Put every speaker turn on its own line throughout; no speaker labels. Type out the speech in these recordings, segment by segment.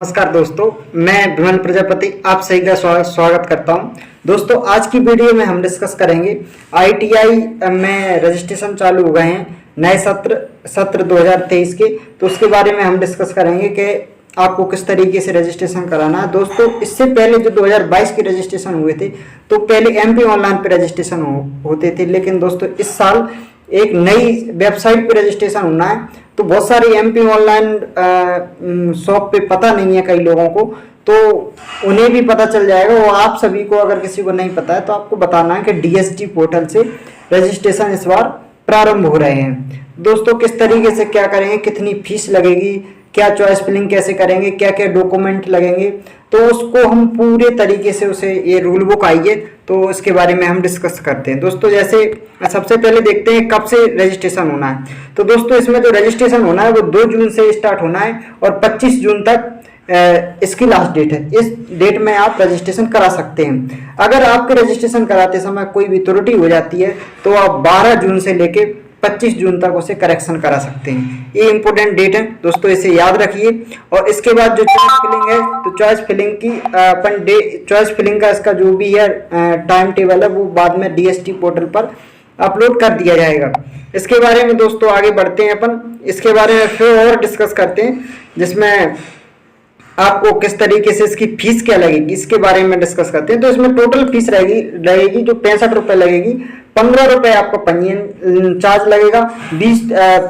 नमस्कार दोस्तों, मैं विमल प्रजापति आप सभी का स्वागत करता हूं। दोस्तों, आज की वीडियो में हम डिस्कस करेंगे आईटीआई में रजिस्ट्रेशन चालू हो गए हैं नए सत्र 2023 के। तो उसके बारे में हम डिस्कस करेंगे कि आपको किस तरीके से रजिस्ट्रेशन कराना है। दोस्तों, इससे पहले जो 2022 के रजिस्ट्रेशन हुए थे तो पहले एमपी ऑनलाइन पे रजिस्ट्रेशन होते थे, लेकिन दोस्तों इस साल एक नई वेबसाइट पे रजिस्ट्रेशन होना है। तो बहुत सारी एमपी ऑनलाइन शॉप पे पता नहीं है कई लोगों को, तो उन्हें भी पता चल जाएगा। वो आप सभी को, अगर किसी को नहीं पता है तो आपको बताना है कि डीएसटी पोर्टल से रजिस्ट्रेशन इस बार प्रारंभ हो रहे हैं। दोस्तों, किस तरीके से क्या करेंगे, कितनी फीस लगेगी, क्या चॉइस फिलिंग कैसे करेंगे, क्या क्या डॉक्यूमेंट लगेंगे, तो उसको हम पूरे तरीके से उसे ये रूल बुक आई है तो इसके बारे में हम डिस्कस करते हैं। दोस्तों, जैसे सबसे पहले देखते हैं कब से रजिस्ट्रेशन होना है। तो दोस्तों, इसमें जो रजिस्ट्रेशन होना है वो 2 जून से स्टार्ट होना है और 25 जून तक इसकी लास्ट डेट है। इस डेट में आप रजिस्ट्रेशन करा सकते हैं। अगर आपके रजिस्ट्रेशन कराते समय कोई भी त्रुटि हो जाती है तो आप 12 जून से लेके 25 जून तक उसे करेक्शन करा सकते हैं। ये इंपॉर्टेंट डेट है दोस्तों, इसे याद रखिए। और इसके बाद जो चॉइस फिलिंग है तो चॉइस फिलिंग की चॉइस फिलिंग का इसका जो भी है टाइम टेबल है वो बाद में डीएसटी पोर्टल पर अपलोड कर दिया जाएगा। इसके बारे में दोस्तों आगे बढ़ते हैं अपन, इसके बारे में फिर और डिस्कस करते हैं, जिसमें आपको किस तरीके से इसकी फीस क्या लगेगी इसके बारे में डिस्कस करते हैं। तो इसमें टोटल फीस लगेगी जो 65 रुपए लगेगी। 15 रुपए आपका पंजीयन चार्ज लगेगा,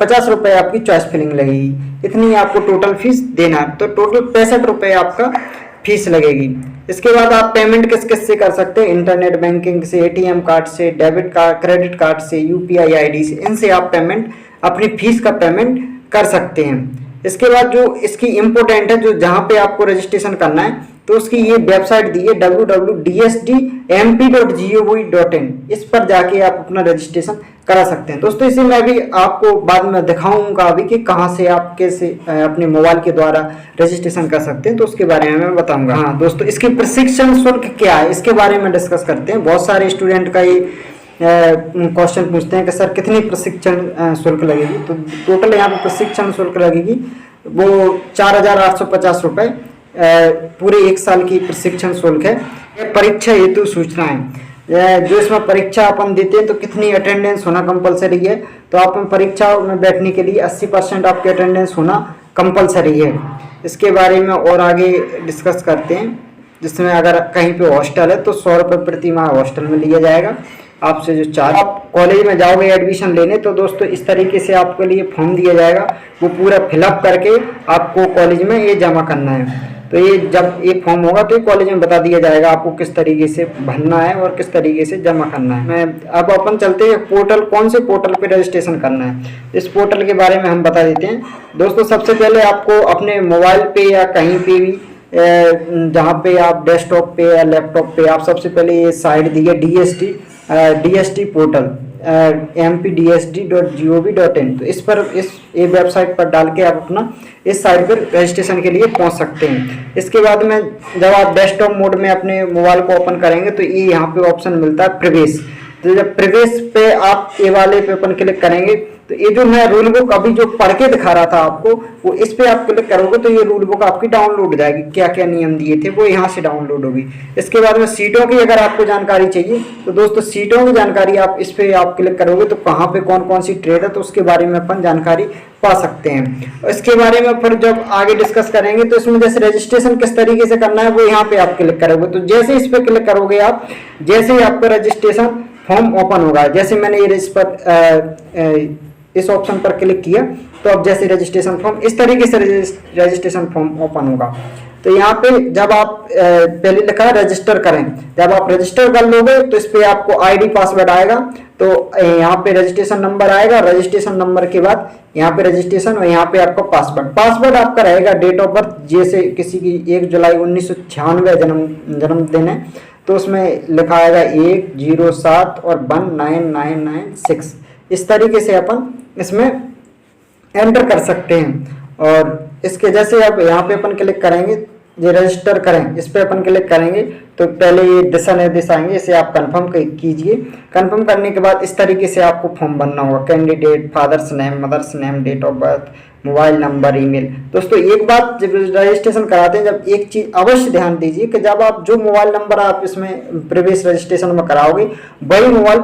50 रुपए आपकी चॉइस फिलिंग लगेगी। इतनी आपको टोटल फीस देना है। तो टोटल 65 रुपए आपका फीस लगेगी। इसके बाद आप पेमेंट किस किस से कर सकते हैं, इंटरनेट बैंकिंग से, एटीएम कार्ड से, डेबिट कार्ड, क्रेडिट कार्ड से, यूपीआई आईडी से, इनसे आप पेमेंट अपनी फीस का पेमेंट कर सकते हैं। इसके बाद जो इसकी इम्पोर्टेंट है, जो जहां पे आपको रजिस्ट्रेशन करना है तो उसकी ये वेबसाइट दी है www.dsdmp.gov.in। इस पर जाके आप अपना रजिस्ट्रेशन करा सकते हैं। दोस्तों, इसे मैं भी आपको बाद में दिखाऊंगा अभी कि कहां से आप कैसे अपने मोबाइल के द्वारा रजिस्ट्रेशन कर सकते हैं, तो उसके बारे में मैं बताऊंगा। हाँ दोस्तों, इसके प्रशिक्षण शुल्क क्या है इसके बारे में डिस्कस करते हैं। बहुत सारे स्टूडेंट का ये क्वेश्चन पूछते हैं कि सर कितनी प्रशिक्षण शुल्क लगेगी। तो टोटल यहाँ पे प्रशिक्षण शुल्क लगेगी वो 4,850 रुपये पूरे 1 साल की प्रशिक्षण शुल्क है। परीक्षा हेतु सूचनाएं, जो इसमें परीक्षा अपन देते हैं तो कितनी अटेंडेंस होना कंपलसरी है। तो आप परीक्षा में बैठने के लिए 80% आपकी अटेंडेंस होना कंपलसरी है। इसके बारे में और आगे डिस्कस करते हैं, जिसमें अगर कहीं पे हॉस्टल है तो 100 रुपये प्रति माह हॉस्टल में लिया जाएगा आपसे। जो चार्ज, आप कॉलेज में जाओगे एडमिशन लेने तो दोस्तों इस तरीके से आपके लिए फॉर्म दिया जाएगा, वो पूरा फिलअप करके आपको कॉलेज में ये जमा करना है। तो ये जब ये फॉर्म होगा तो ये कॉलेज में बता दिया जाएगा आपको किस तरीके से भरना है और किस तरीके से जमा करना है। मैं अब अपन चलते हैं पोर्टल, कौन से पोर्टल पे रजिस्ट्रेशन करना है इस पोर्टल के बारे में हम बता देते हैं। दोस्तों, सबसे पहले आपको अपने मोबाइल पे या कहीं पे भी जहाँ पे आप डेस्कटॉप पे या लैपटॉप पे, आप सबसे पहले ये साइट दी है डीएसटी पोर्टल mpdsd.gov.in। तो इस पर ये वेबसाइट पर डाल के आप अपना इस साइट पर रजिस्ट्रेशन के लिए पहुंच सकते हैं। इसके बाद में जब आप डेस्कटॉप मोड में अपने मोबाइल को ओपन करेंगे तो ये यहाँ पे ऑप्शन मिलता है प्रवेश। तो जब प्रवेश पे आप ये वाले पे अपन क्लिक करेंगे तो ये जो मैं रूल बुक अभी जो पढ़ के दिखा रहा था आपको, वो इस पे आप क्लिक करोगे तो ये रूल बुक आपकी डाउनलोड हो जाएगी। क्या क्या नियम दिए थे वो यहाँ से डाउनलोड होगी। इसके बाद में सीटों की अगर आपको जानकारी चाहिए तो दोस्तों सीटों की जानकारी आप इस पे आप क्लिक करोगे तो कहाँ पे कौन कौन सी ट्रेड है तो उसके बारे में अपन जानकारी पा सकते हैं। इसके बारे में फिर जब आगे डिस्कस करेंगे तो इसमें जैसे रजिस्ट्रेशन किस तरीके से करना है वो यहाँ पे आप क्लिक करोगे। तो जैसे इस पे क्लिक करोगे आप, जैसे ही आपका रजिस्ट्रेशन फॉर्म ओपन होगा, जैसे मैंने ये इस ऑप्शन पर क्लिक किया तो अब जैसे रजिस्ट्रेशन फॉर्म इस तरीके से रजिस्ट्रेशन फॉर्म ओपन होगा। तो यहाँ पे जब आप पहले लिखा है रजिस्टर करें, जब आप रजिस्टर कर लोगे तो इस पे आपको आईडी पासवर्ड आएगा। तो यहाँ पे रजिस्ट्रेशन नंबर आएगा, रजिस्ट्रेशन नंबर के बाद यहाँ पे रजिस्ट्रेशन और यहाँ पे आपका पासवर्ड आपका रहेगा डेट ऑफ बर्थ। जैसे किसी की 1 जुलाई 1996 जन्मदिन है तो उसमें लिखा आएगा 107 और 19996। इस तरीके से अपन इसमें एंटर कर सकते हैं। और इसके जैसे अब यहाँ पे अपन क्लिक करेंगे, ये रजिस्टर करें, इस पे अपन क्लिक करेंगे तो पहले ये दिशा निर्देश आएंगे, इसे आप कंफर्म कीजिए। कंफर्म करने के बाद इस तरीके से आपको फॉर्म भरना होगा। Candidate, father's name, mother's name, date of birth, mobile number, email. दोस्तों एक बात जब रजिस्ट्रेशन कराते हैं, जब एक चीज़ अवश्य ध्यान दीजिए कि जब आप जो मोबाइल नंबर आप इसमें प्रवेश रजिस्ट्रेशन में कराओगे वही मोबाइल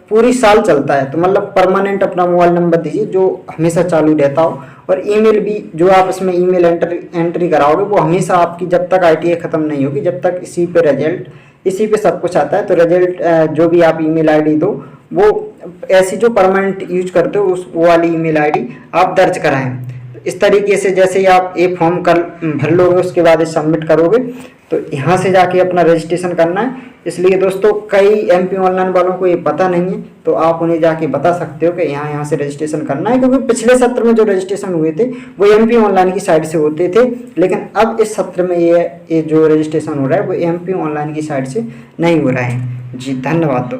पूरी साल चलता है। तो मतलब परमानेंट अपना मोबाइल नंबर दीजिए जो हमेशा चालू रहता हो, और ईमेल भी जो आप इसमें ईमेल एंट्री कराओगे वो हमेशा आपकी जब तक ITA ख़त्म नहीं होगी, जब तक इसी पे रिजल्ट, इसी पे सब कुछ आता है। तो रिजल्ट जो भी आप ईमेल ID दो वो ऐसी जो परमानेंट यूज करते हो उस वो वाली ईमेल ID आप दर्ज कराएं। इस तरीके से जैसे ही आप ये फॉर्म कर भर लोगे उसके बाद ये सबमिट करोगे तो यहाँ से जाके अपना रजिस्ट्रेशन करना है। इसलिए दोस्तों कई MP ऑनलाइन वालों को ये पता नहीं है, तो आप उन्हें जाके बता सकते हो कि यहाँ से रजिस्ट्रेशन करना है, क्योंकि पिछले सत्र में जो रजिस्ट्रेशन हुए थे वो MP ऑनलाइन की साइड से होते थे, लेकिन अब इस सत्र में ये जो रजिस्ट्रेशन हो रहा है वो MP ऑनलाइन की साइड से नहीं हो रहा है। जी धन्यवाद।